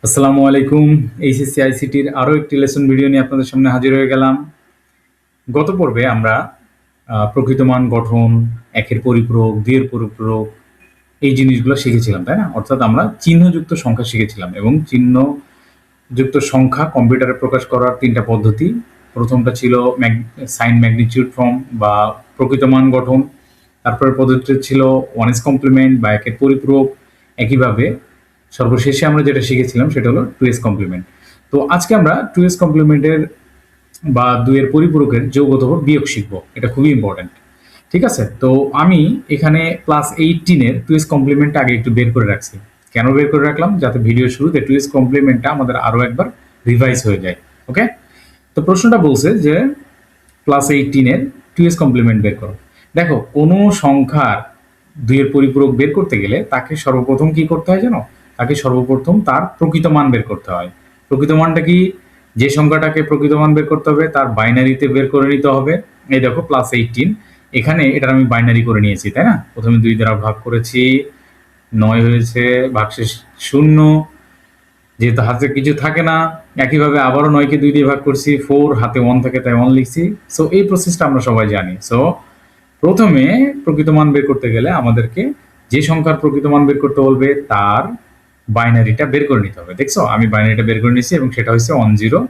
আসসালামু আলাইকুম। এইচএসসি আইসিটির আরও একটি লেসন ভিডিও নিয়ে আপনাদের সামনে হাজির হয়ে গেলাম। গত পর্বে আমরা প্রকৃত মান গঠন, একের পরিপূরক, দুইয়ের পরিপূরক এই জিনিসগুলো শিখেছিলাম, তাই না? অর্থাৎ আমরা চিহ্নযুক্ত সংখ্যা শিখেছিলাম এবং চিহ্নযুক্ত সংখ্যা কম্পিউটারে প্রকাশ করার তিনটা পদ্ধতি। প্রথমটা ছিল সাইন ম্যাগনিটিউড ফর্ম বা প্রকৃত মান গঠন। তারপরের পদ্ধতিটা ছিল ওয়ান ইজ কমপ্লিমেন্ট বা একের পরিপূরক। একইভাবে সর্বশেষে আমরা যেটা শিখেছিলাম সেটা হলো টু এস কমপ্লিমেন্ট। তো আজকে আমরা টু এস কমপ্লিমেন্টের বা দুইয়ের পরিপূরকের যোগ অথবা বিয়োগ শিখবো। এটা খুবই ইম্পর্টেন্ট। ঠিক আছে, তো আমি এখানে +18-এর টু এস কমপ্লিমেন্টটা আগে একটু বের করে রাখছি। কেন বের করে রাখলাম? যাতে ভিডিও শুরুতে টু এস কমপ্লিমেন্টটা আমাদের আরও একবার রিভাইজ হয়ে যায়। ওকে, তো প্রশ্নটা বলছে যে +18-এর টু এস কমপ্লিমেন্ট বের করো। দেখো, কোনো সংখ্যার দুইয়ের পরিপূরক বের করতে গেলে তাকে সর্বপ্রথম কি করতে হয় জানো? তাকে সর্বপ্রথম তার প্রকৃত মান বের করতে হয়। প্রকৃত মানটা কি? যে সংখ্যাটাকে প্রকৃত মান বের করতে হবে তার বাইনারিতে বের করে নিতে হবে। এই দেখো +18, এখানে এটার আমি বাইনারি করে নিয়েছি, তাই না? প্রথমে 2 দ্বারা ভাগ করেছি, 9 হয়েছে, ভাগশেষ 0, যেহেতু হাতে কিছু থাকে না। একইভাবে আবারও 9কে 2 দিয়ে ভাগ করছি, 4, হাতে 1 থাকে তাই 1 লিখছি। সো এই প্রসেসটা আমরা সবাই জানি। সো প্রথমে প্রকৃত মান বের করতে গেলে আমাদেরকে যে সংখ্যার প্রকৃত মান বের করতে বলবে তার বাইনারিটা বের করে নিতে হবে। দেখছো, আমি বাইনারিটা বের করে নিয়েছি এবং সেটা হচ্ছে 10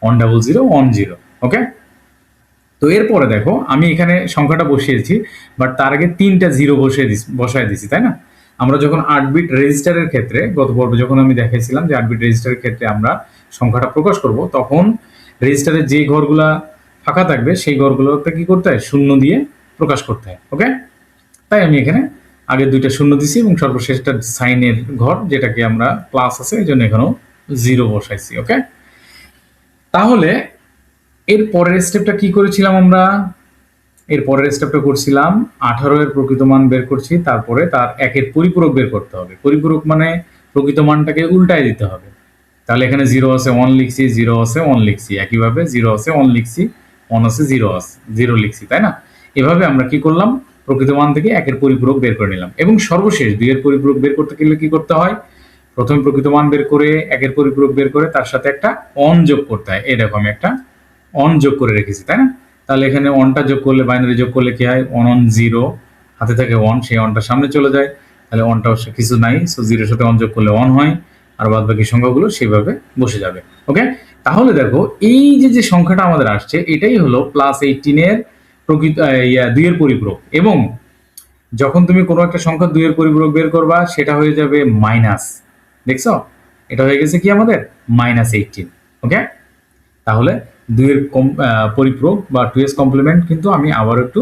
100 10। ওকে, তো এরপরে দেখো আমি এখানে সংখ্যাটা বসিয়েছি, বাট তার আগে 3টা জিরো বসায় দিছি, তাই না? আমরা যখন 8 বিট রেজিস্টারের ক্ষেত্রে গত পর্বে যখন আমি দেখাইছিলাম যে 8 বিট রেজিস্টারের ক্ষেত্রে আমরা সংখ্যাটা প্রকাশ করব, তখন রেজিস্টারের যে ঘরগুলা ফাঁকা থাকবে সেই ঘরগুলোতে কি করতে হয়? 0 দিয়ে প্রকাশ করতে হয়। ওকে, তাই আমি এখানে আগে 2টা 0 দিছি এবং সর্বশেষটা সাইনের ঘর, যেটাকে আমরা প্লাস আছে এই জন্য এখানেও 0 বসাইছি। ওকে, তাহলে এর পরের স্টেপটা কি করেছিলাম আমরা? এর পরের স্টেপটা করছিলাম 18-এর প্রকৃত মান বের করছি, তারপরে তার একের পরিপূরক বের করতে হবে। পরিপূরক মানে প্রকৃত মানটাকে উল্টায় দিতে হবে। তাহলে এখানে 0 আছে 1 লিখছি, 0 আছে 1 লিখছি, একইভাবে 0 আছে 1 লিখছি, 1 আছে 0 লিখছি, তাই না? এভাবে আমরা কি করলাম? প্রকৃত মান থেকে একের পরিপূরক বের করে নিলাম এবং সর্বশেষ 2-এর পরিপূরক বের করতে গেলে কি করতে হয়? প্রথমে প্রকৃত মান বের করে একের পরিপূরক বের করে তার সাথে একটা অন যোগ করতে হয়। এই দেখো আমি একটা অন যোগ করে রেখেছি, তাই না? তাহলে এখানে অনটা যোগ করলে, বাইনারি যোগ করলে কি হয়? 1 on 0, হাতে থাকে 1, সেই অনটা সামনে চলে যায়, তাহলে অনটা কিছু নাই। সো 0-এর সাথে অন যোগ করলে 1 হয়, আর বাদ বাকি সংখ্যাগুলো সেভাবে বসে যাবে। ওকে, তাহলে দেখো এই যে সংখ্যাটা আমাদের আসছে এটাই হলো +18-এর প্রকৃত 2-এর পরিপূরক। এবং যখন তুমি কোনো একটা সংখ্যা 2-এর পরিপূরক বের করবা সেটা হয়ে যাবে মাইনাস। দেখছো, এটা হয়ে গেছে কি আমাদের? -18। ওকে, তাহলে 2-এর পরিপূরক বা 2s কমপ্লিমেন্ট কিন্তু আমি আবার একটু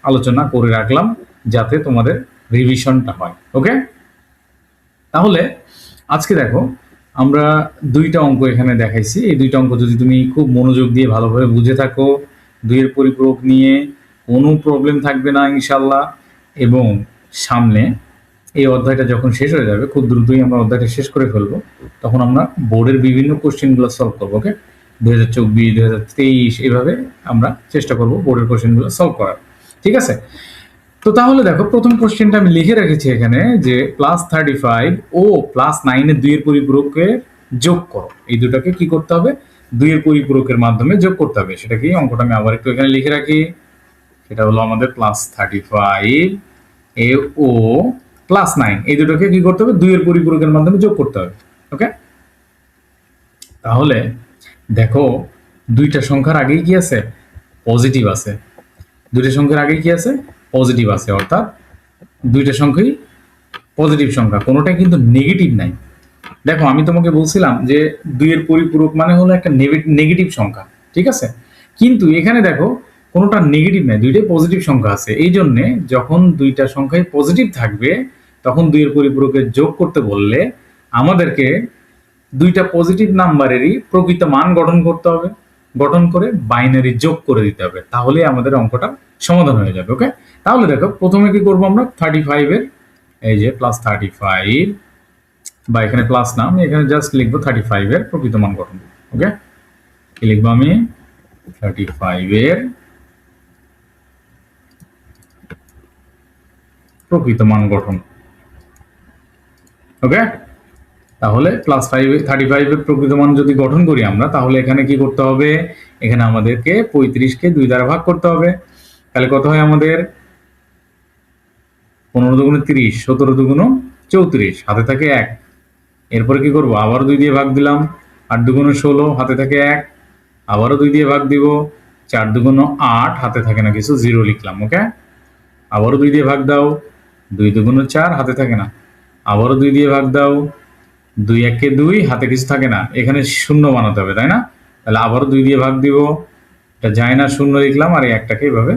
আলোচনা করে রাখলাম যাতে তোমাদের রিভিশনটা হয়। ওকে, তাহলে আজকে দেখো আমরা 2টা অঙ্ক এখানে দেখাইছি। এই 2টা অঙ্ক যদি তুমি খুব মনোযোগ দিয়ে ভালোভাবে বুঝে থাকো, 2-এর পরিপূরক নিয়ে কোনো প্রবলেম থাকবে না ইনশাল্লাহ। এবং সামনে এই অধ্যায়টা যখন শেষ হয়ে যাবে, খুব দ্রুতই আমরা অধ্যায়টা শেষ করে ফেলবো, তখন আমরা বোর্ডের বিভিন্ন কোশ্চেনগুলো সলভ করবো। ওকে, 2024 2023 এইভাবে আমরা চেষ্টা করব বোর্ডের কোশ্চেনগুলো সলভ করার। ঠিক আছে, তো তাহলে দেখো প্রথম কোশ্চেনটা আমি লিখে রেখেছি এখানে যে +35 ও +9-এর 2-এর পরিপূরককে যোগ করো। এই দুটাকে কি করতে হবে? 2-এর পরিপূরকের মাধ্যমে যোগ করতে হবে। সেটা কি? অঙ্কটা আমি আবার একটু এখানে লিখে রাখি। সেটা হলো আমাদের +35 ও +9 এই দুটোকে কি করতে হবে? 2-এর পরিপূরকের মাধ্যমে যোগ করতে হবে। ওকে, তাহলে দেখো 2টা সংখ্যার আগেই কি আছে? পজিটিভ আছে। 2টা সংখ্যার আগেই কি আছে? পজিটিভ আছে, অর্থাৎ 2টা সংখ্যাই পজিটিভ সংখ্যা, কোনোটাই কিন্তু নেগেটিভ নাই। দেখো আমি তোমাকে বলছিলাম যে 2-এর পরিপূরক মানে হলো একটা নেগেটিভ সংখ্যা, ঠিক আছে? কিন্তু এখানে দেখো কোনোটা নেগেটিভ নাই, 2টাই পজিটিভ সংখ্যা আছে। এই জন্যে যখন 2টা সংখ্যাই পজিটিভ থাকবে তখন 2-এর পরিপূরকের যোগ করতে বললে আমাদেরকে 2টা পজিটিভ নাম্বারেরই প্রকৃত মান গঠন করতে হবে, গঠন করে বাইনারি যোগ করে দিতে হবে, তাহলে আমাদের অঙ্কটা সমাধান হয়ে যাবে। ওকে, তাহলে দেখো প্রথমে কি করবো আমরা? 35-এর এই যে +35, বা এখানে প্লাস না, আমি এখানে জাস্ট লিখবো 35-এর প্রকৃত মান গঠন। ওকে, কি লিখবো আমি? 35-এর প্রকৃত মান গঠন। ওকে, তাহলে প্লাস 35 এর প্রকৃত মান যদি গঠন করি আমরা, তাহলে এখানে কি করতে হবে, এখানে আমাদেরকে 35কে 2 দ্বারা ভাগ করতে হবে। তাহলে কত হয় আমাদের, 15 দুগুণ 30, 17 দুগুণ 34, হাতে থাকে 1। এরপরে কি করব, আবারও 2 দিয়ে ভাগ দিলাম, 8 দুগুণ 16, হাতে থাকে 1, আবারও 2 দিয়ে ভাগ দিব, 4 দুগুণ 8, হাতে থাকে না কিছু, 0 লিখলাম। ওকে, আবারও 2 দিয়ে ভাগ দাও, 2 দুগুণ 4, হাতে থাকে না, আবারও 2 দিয়ে ভাগ দাও, 2 একে 2, হাতে কিছু থাকে না, এখানে শূন্য বানাতে হবে, তাই না? তাহলে আবারও 2 দিয়ে ভাগ দিব, এটা যায় না, শূন্য লিখলাম, আর এই একটাকে এইভাবে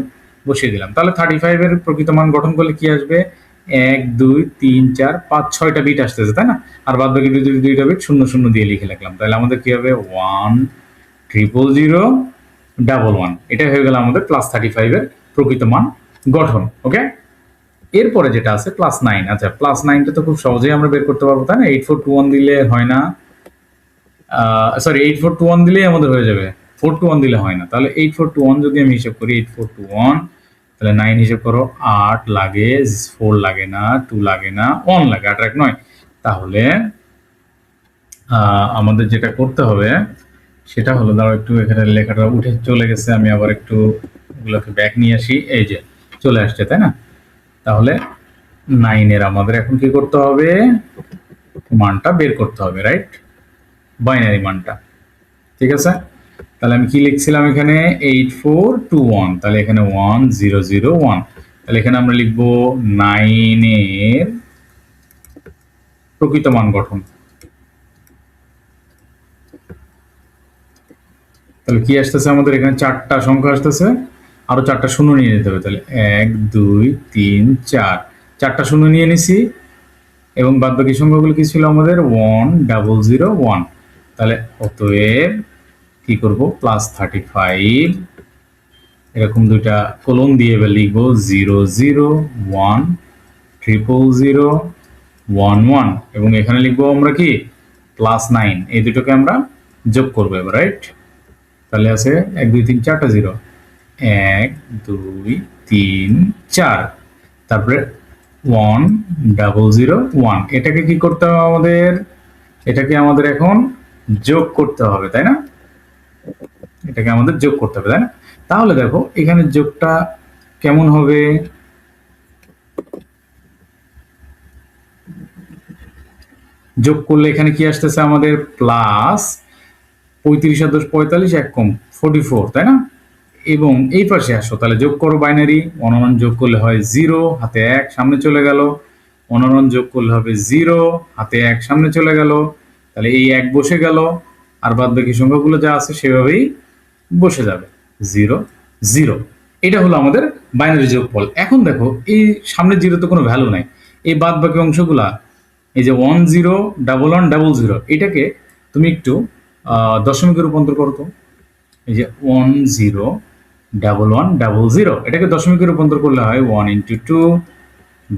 বসিয়ে দিলাম। তাহলে 35 এর প্রকৃত মান গঠন করলে কি আসবে, 1 2 3 4 5 6টা বিট আসতেছে, তাই না? আর বাদ বাকি দুইটা বিট 0 0 দিয়ে লিখে রাখলাম। তাহলে আমাদের কি হবে, 1 0 0 1 1। এটা হয়ে গেল আমাদের প্লাস 35 এর প্রকৃত মান গঠন। ওকে, এরপরে যেটা আছে প্লাস 9। আচ্ছা, প্লাস 9টা তো খুব সহজেই আমরা বের করতে পারবো, তাই না? 8421 দিলে হয় না, সরি 8421 দিলেই আমাদের হয়ে যাবে, 421 দিলে হয় না। তাহলে 8421 যদি আমি হিসাব করি, 8421, তাহলে 9 হিসাব করো, 8 লাগে, 4 লাগে না, 2 লাগে না, 1 লাগে, 8 1 9। তাহলে আমাদের যেটা করতে হবে সেটা হলো, দাঁড়াও একটু, এখানে লেখাটা উঠে চলে গেছে, আমি আবার একটু এগুলোকে ব্যাক নিয়ে আসি। এই যে চলে আসছে, তাই না? তাহলে 9 এর আমাদের এখন কি করতে হবে, মানটা বের করতে হবে, রাইট? বাইনারি মানটা, ঠিক আছে? তাহলে আমি কি লিখছিলাম এখানে, 8421, তাহলে এখানে 1001, তাহলে এখানে আমরা লিখব 9 এর প্রকৃত মান গঠন। তাহলে কি আসতেছে আমাদের, এখানে 4টা সংখ্যা আসতেছে, আরো 4টা শূন্য নিয়ে নিতে হবে। তাহলে 1 2 3 4, 4টা শূন্য নিয়ে নিছি, এবং বাদ বাকি সংখ্যাগুলো কি ছিল আমাদের, 1001। তাহলে অতএব কি করব, প্লাস 35, এরকম দুইটা কলম দিয়ে এবার লিখবো 0 0 1 0 1 1, এবং এখানে লিখবো আমরা কি, প্লাস 9। এই দুটোকে আমরা যোগ করবো এবার, রাইট? তাহলে আছে 1 2 3 4টা 0, 1 2 3 4, তারপরে 1 0 1। এটাকে কি করতে হবে আমাদের, এটাকে আমাদের এখন যোগ করতে হবে, তাই না? এটাকে আমাদের যোগ করতে হবে, তাই না? তাহলে দেখো এখানে যোগটা কেমন হবে, যোগ করলে এখানে কি আসতেছে আমাদের, প্লাস 35 আর 10 45, 1 কম 44, তাই না? এবং এই পাশে আসো, তাহলে যোগ করো বাইনারি, 1 1 যোগ করলে হয় 0, হাতে 1 সামনে চলে গেল, 1 1 যোগ করলে হবে 0, হাতে 1 সামনে চলে গেল, তাহলে এই 1 বসে গেল, আর বাদ বাকি সংখ্যাগুলো যা আছে সেভাবেই বসে যাবে, 0 0। এটা হলো আমাদের বাইনারি যোগফল। এখন দেখো এই সামনে 0 তো কোনো ভ্যালু নাই, এই বাদ বাকি অংশগুলা, এই যে 1 0 1 1 0 0, এটাকে তুমি একটু দশমিকে রূপান্তর করো তো। এই যে 1 0 1 1 0 0, এটাকে দশমিকে রূপান্তর করলে হয় 1 into 2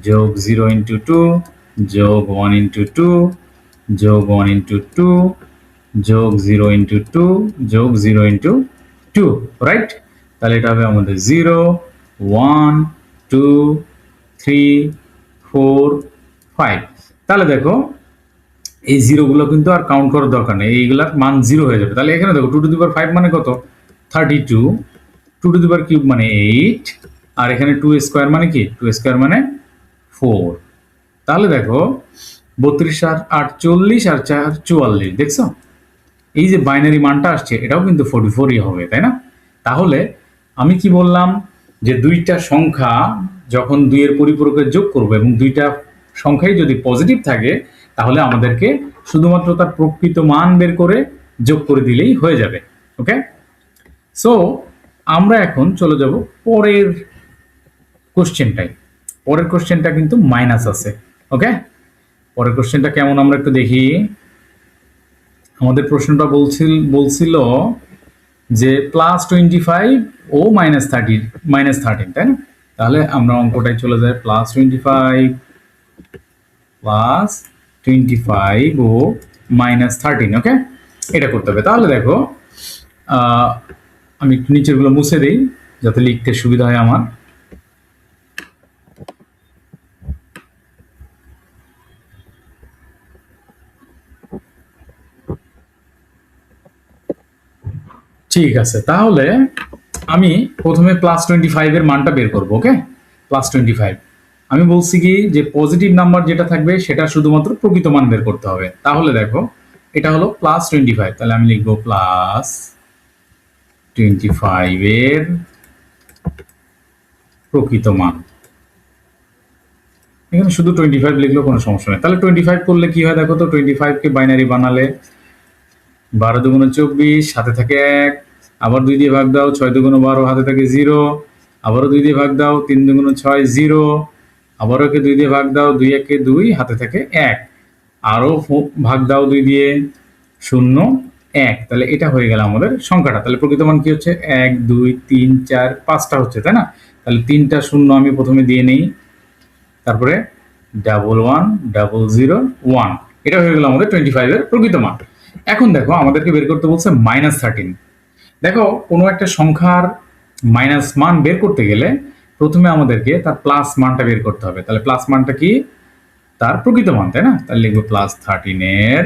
যোগ 0 into 2 যোগ 1 into 2 যোগ 1 into 2 যোগ 0 into 2 যোগ 0 into 2, রাইট? তাহলে এটা হবে আমাদের 0 1 2 3 4 5। তাহলে দেখো এই জিরোগুলো কিন্তু আর কাউন্ট করার দরকার নেই, এইগুলার মান 0 হয়ে যাবে। তাহলে এখানে দেখো 2 টু দি পাওয়ার 5 মানে কত, 32, 2 টু দি পাওয়ার কিউব মানে 8, আর এখানে 2 স্কোয়ার মানে কি, 2 স্কোয়ার মানে 4। তাহলে দেখো 32 আর 8 40, আর 4 44, দেখছো? এই যে বাইনারি মানটা আসছে এটাও কিন্তু 44ই হবে, তাই না? তাহলে আমি কি বললাম, যে দুইটা সংখ্যা যখন 2 এর পরিপূরকে যোগ করব এবং দুইটা সংখ্যাই যদি পজিটিভ থাকে, তাহলে আমাদেরকে শুধুমাত্র তার প্রকৃত মান বের করে যোগ করে দিলেই হয়ে যাবে। ওকে, সো আমরা এখন চলে যাব পরের কোশ্চেনটাই। পরের কোশ্চেনটা কিন্তু মাইনাস আছে। ওকে, পরের কোশ্চেনটা কেমন আমরা একটু দেখি। আমাদের প্রশ্নটা বলছিল যে +25 ও -13, তাই না? তাহলে আমরা অঙ্কটায় চলে যাই, +25 ও -13। ওকে, এটা করতে হবে। তাহলে দেখো আমি একটু নিচেরগুলো মুছে দিই যাতে লিখতে সুবিধা হয় আমার। ঠিক আছে, তাহলে আমি প্রথমে +25 এর মানটা বের করব। ওকে, +25 আমি বলছি কি যে পজিটিভ নাম্বার যেটা থাকবে সেটা শুধুমাত্র প্রকৃত মান বের করতে হবে। তাহলে দেখো এটা হলো +25, তাহলে আমি লিখবো +25 এর প্রকৃত মান। এখানে শুধু 25 লিখলেও কোনো সমস্যা নেই। তাহলে 25 করলে কি হয় দেখো তো, 25 কে বাইনারি বানালে 12 দুগুণে 24, হাতে থাকে 1, আবার 2 দিয়ে ভাগ দাও, 6 দুগুণে 12, হাতে থাকে 0, আবারও 2 দিয়ে ভাগ দাও, 3 দুগুণে 6, 0, আবারও একে 2 দিয়ে ভাগ দাও, 2 একে 2, হাতে থাকে 1, আরও ভাগ দাও 2 দিয়ে, 0, 1। তাহলে এটা হয়ে গেল আমাদের সংখ্যাটা। তাহলে প্রকৃত মান কি হচ্ছে, 1 2 3 4 5টা হচ্ছে, তাই না? তাহলে 3টা শূন্য আমি প্রথমে দিয়ে নেই, তারপরে 11 00 1, এটা হয়ে গেল আমাদের 25 এর প্রকৃত মান। এখন দেখো আমাদেরকে বের করতে বলছে -13। দেখো কোনো একটা সংখ্যার মাইনাস মান বের করতে গেলে প্রথমে আমাদেরকে তার প্লাস মানটা বের করতে হবে। তাহলে প্লাস মানটা কি, তার প্রকৃত মান, তাই না? তাহলে লিখবো +13 এর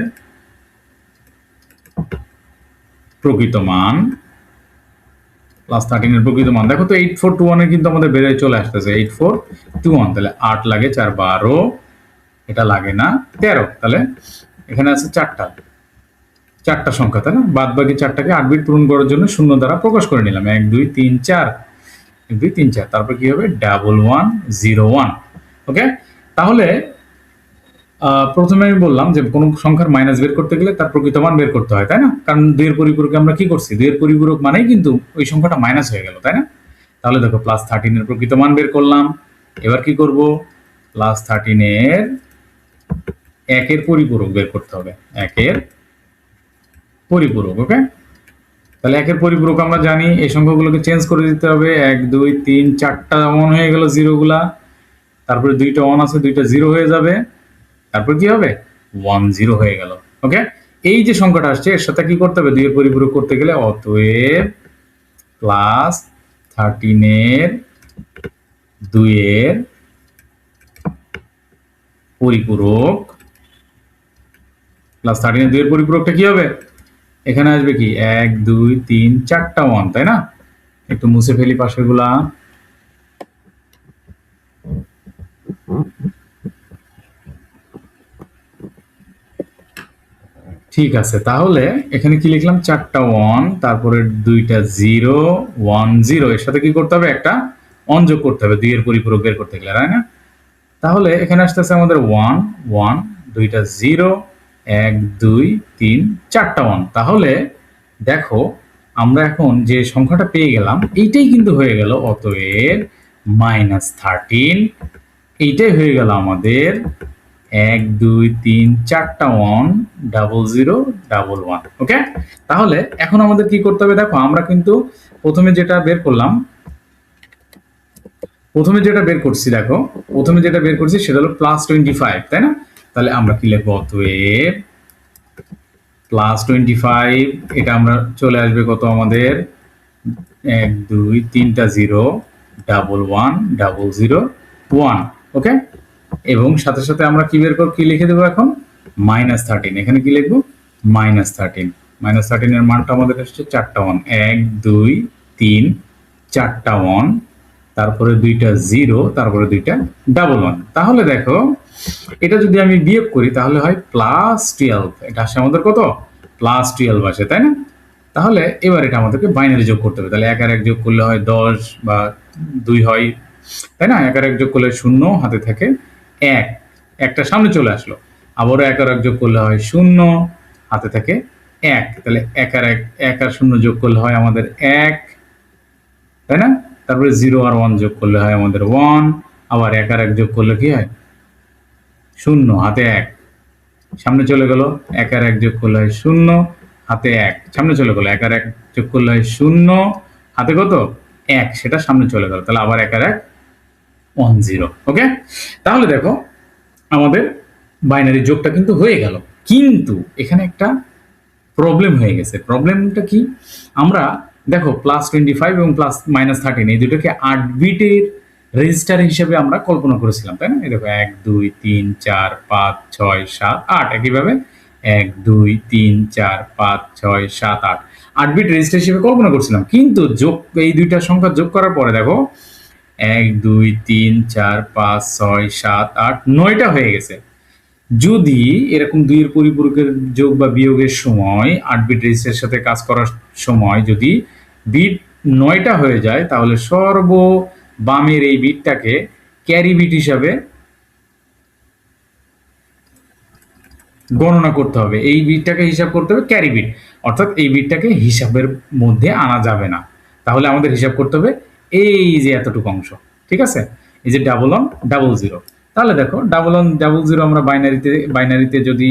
প্রকৃত মান। +13 এর প্রকৃত মান দেখো তো 8421 এর কিন্তু আমাদের বেড়ে চলে আসতেছে 8421। তাহলে 8 লাগে 4 12, এটা লাগে না 13। তাহলে এখানে আছে চারটা সংখ্যা, তাই না? বাদ বাকি 4টাকে 8 বিট পূরণ করার জন্য শূন্য দ্বারা প্রকাশ করে নিলাম। 1 2 3 4, 1 2 3 4, তারপর কি হবে 1101। ওকে, তাহলে প্রথমে আমি বললাম যে কোনো সংখ্যার মাইনাস বের করতে গেলে তার প্রকৃত মান বের করতে হয়, তাই না? কারণ 2 এর পরিপূরকে আমরা কি করছি, 2 এর পরিপূরক মানেই কিন্তু ওই সংখ্যাটা মাইনাস হয়ে গেল, তাই না? তাহলে দেখো +13 এর প্রকৃত মান বের করলাম। এবার কি করব, +13 এর 1 এর পরিপূরক বের করতে হবে, 1 এর পরিপূরক। ওকে, তাহলে 1 এর পরিপূরক আমরা জানি, এই সংখ্যাগুলোকে চেঞ্জ করে দিতে হবে। 1 2 3 4টা অন হয়ে গেল জিরোগুলা, তারপরে 2টা অন আছে, 2টা 0 হয়ে যাবে, তারপর কি হবে 10 হয়ে গেল। ওকে, এই যে সংখ্যাটা আসছে এর সাথে কি করতে হবে, 2 এর পরিপূরক করতে গেলে অতএব +13 এর 2 এর পরিপূরক, +13 এর 2 এর পরিপূরকটা কি হবে, এখানে আসবে কি 1 2 3 4টা 1, তাই না? একটু মুছে ফেলি পাশের গুলা। ঠিক আছে, তাহলে এখানে কি লিখলাম, 4টা 1, তারপরে 2টা 0 1 0, এর সাথে কি করতে হবে, একটা 1 যোগ করতে হবে 2 এর পরিপূরক বের করতে গেলে, তাই না? তাহলে এখানে আসতেছে আমাদের 1 1, 2টা 0 1 2 3 4টা 1। তাহলে দেখো আমরা এখন যে সংখ্যাটা পেয়ে গেলাম এইটাই কিন্তু হয়ে গেল অতএব -13, এইটাই হয়ে গেল আমাদের 1 2 3 4টা 1 00 11। ওকে, তাহলে এখন আমাদের কি করতে হবে, দেখো আমরা কিন্তু প্রথমে যেটা বের করলাম, প্রথমে যেটা বের করছি সেটা হলো +25, তাই না? তাহলে আমরা কি লিখবো, অতএব +25, এটা আমরা চলে আসবে কত আমাদের 1 2 3টা 0 11 00 1। ওকে, এবং সাথে সাথে আমরা কি কি লিখে দেবো এখন, -13, এখানে কি লিখবো -13। -13 এর মানটা আমাদের আসছে 4টা 1, 1 2 3 4টা 1, তারপরে 2টা 0, তারপরে 2টা 11। তাহলে দেখো এটা যদি আমি বিয়োগ করি তাহলে হয় +12, এটা আসে আমাদের কত, +12 আসে, তাই না? তাহলে এবার এটা আমাদেরকে বাইনারি যোগ করতে হবে। তাহলে 1 আর 1 যোগ করলে হয় 10 বা 2 হয়, তাই না? 1 আর 1 যোগ করলে 0, হাতে থাকে 1, একটা সামনে চলে আসলো। আবারও 1 আর 1 যোগ করলে হয় 0, হাতে থাকে 1। তাহলে 1 আর 0 যোগ করলে হয় আমাদের 1, তাই না? তারপরে 0 আর 1 যোগ করলে হয় আমাদের 1, আবার 1 আর 1 যোগ করলে কি হয় 0, হাতে 1, সামনে চলে গেল। 1 আর 1 যোগ করলে হয় 0, হাতে 1, সামনে চলে গেল। 1 আর 1 যোগ করলে হয় 0, হাতে কত 1, সেটা সামনে চলে গেল। তাহলে আবার 1 আর 1 10। ওকে, তাহলে দেখো আমাদের বাইনারি যোগটা কিন্তু হয়ে গেল, কিন্তু এখানে একটা প্রবলেম হয়ে গেছে। প্রবলেমটা কি, আমরা দেখো +25 এবং -13 এই দুটোকে 8 বিটের রেজিস্টার হিসেবে আমরা কল্পনা করেছিলাম, তাই না? এই দেখো 1 2 3 4 5 6 7 8, একইভাবে 1 2 3 4 5 6 7 8 8 বিট রেজিস্টার হিসেবে কল্পনা করছিলাম, কিন্তু যোগ এই দুইটা সংখ্যা যোগ করার পরে দেখো 1 2 3 4 5 6 7 8 9টা হয়ে গেছে। যদি এরকম দুইয়ের পরিপূরকের যোগ বা বিয়োগের সময় 8 বিট রেজিস্টারের সাথে কাজ করার সময় যদি বিট 9টা হয়ে যায়, তাহলে সর্ব বামের এই বিটটাকে ক্যারি বিট হিসাবে গণনা করতে হবে। এই বিটটাকে হিসাব করতে হবে ক্যারি বিট, অর্থাৎ এই বিটটাকে হিসাবের মধ্যে আনা যাবে না। তাহলে আমাদের হিসাব করতে হবে এই যে এতটুকু অংশ, ঠিক আছে? এই যে ডাবল অন ডাবল জিরো। তাহলে দেখো ডাবল অন ডাবল জিরো আমরা বাইনারিতে যদি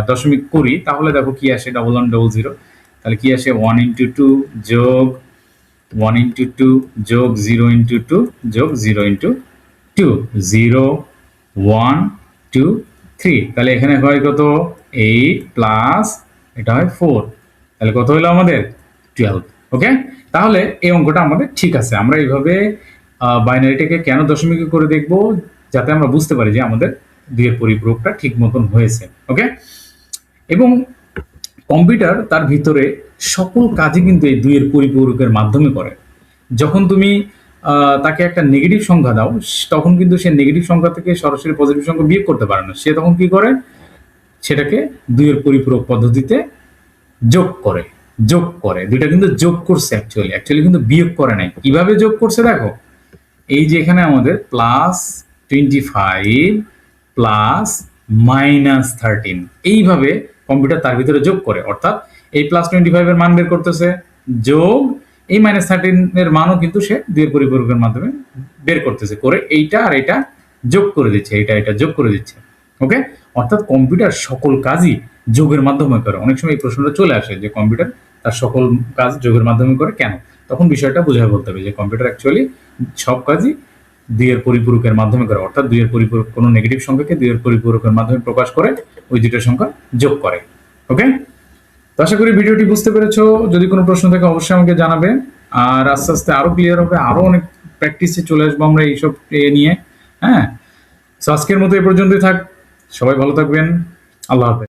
দশমিক করি, তাহলে দেখো কি আসে ডাবল অন ডাবল জিরো। তাহলে কি আসে 1 ইন্টু 2 যোগ 1 ইন্টু 2 যোগ 0 ইন্টু 2 যোগ 0 ইন্টু 2, 0 1 2 3। তাহলে এখানে হয় কত 8 প্লাস এটা হয় 4, তাহলে কত হলো আমাদের 12। ওকে, তাহলে এই অঙ্কটা আমাদের ঠিক আছে। আমরা এইভাবে বাইনারিটাকে কেন দশমিকে করে দেখব, যাতে আমরা বুঝতে পারি যে আমাদের দুইয়ের পরিপূরকটা ঠিক মতন হয়েছে। ওকে, এবং কম্পিউটার তার ভিতরে সকল কাজই কিন্তু এই দুইয়ের পরিপূরকের মাধ্যমে করে। যখন তুমি তাকে একটা নেগেটিভ সংখ্যা দাও, তখন কিন্তু সে নেগেটিভ সংখ্যা থেকে সরাসরি পজিটিভ সংখ্যা বিয়োগ করতে পারে না। সে তখন কি করে, সেটাকে দুইয়ের পরিপূরক পদ্ধতিতে যোগ করে। দুইটা কিন্তু যোগ করছে, অ্যাকচুয়ালি কিন্তু বিয়োগ করে নাই। কিভাবে যোগ করছে দেখো, এই যে এখানে আমাদের +25 প্লাস -13, এইভাবে কম্পিউটার তার ভিতরে যোগ করে। অর্থাৎ এই +25 এর মান বের করতেছে, যোগ এই -13 এর মানও কিন্তু সে দুইয়ের পরিপূরকের মাধ্যমে বের করতেছে, করে এইটা আর এটা যোগ করে দিচ্ছে, এটা যোগ করে দিচ্ছে। ওকে, অর্থাৎ কম্পিউটার সকল কাজই যোগের মাধ্যমে করে। অনেক সময় এই প্রশ্নটা চলে আসে যে কম্পিউটার তার সকল কাজ যোগের মাধ্যমে করে কেন, তখন বিষয়টা বুঝায় বলতে হবে যে কম্পিউটার অ্যাকচুয়ালি সব কাজই দুইয়ের পরিপূরকের মাধ্যমে করে। অর্থাৎ দুইয়ের পরিপূরক কোনো নেগেটিভ সংখ্যাকে দুইয়ের পরিপূরকের মাধ্যমে প্রকাশ করে ওই দুইটা সংখ্যা যোগ করে। ওকে, তো আশা করি ভিডিওটি বুঝতে পেরেছো। যদি কোনো প্রশ্ন থাকে অবশ্যই আমাকে জানাবে, আর আস্তে আস্তে আরো ক্লিয়ার হবে, আরো অনেক প্র্যাকটিসে চলে আসবো আমরা এইসব নিয়ে। হ্যাঁ, তো আজকের মতো এই পর্যন্তই থাক। সবাই ভালো থাকবেন। আল্লাহ হাফেজ।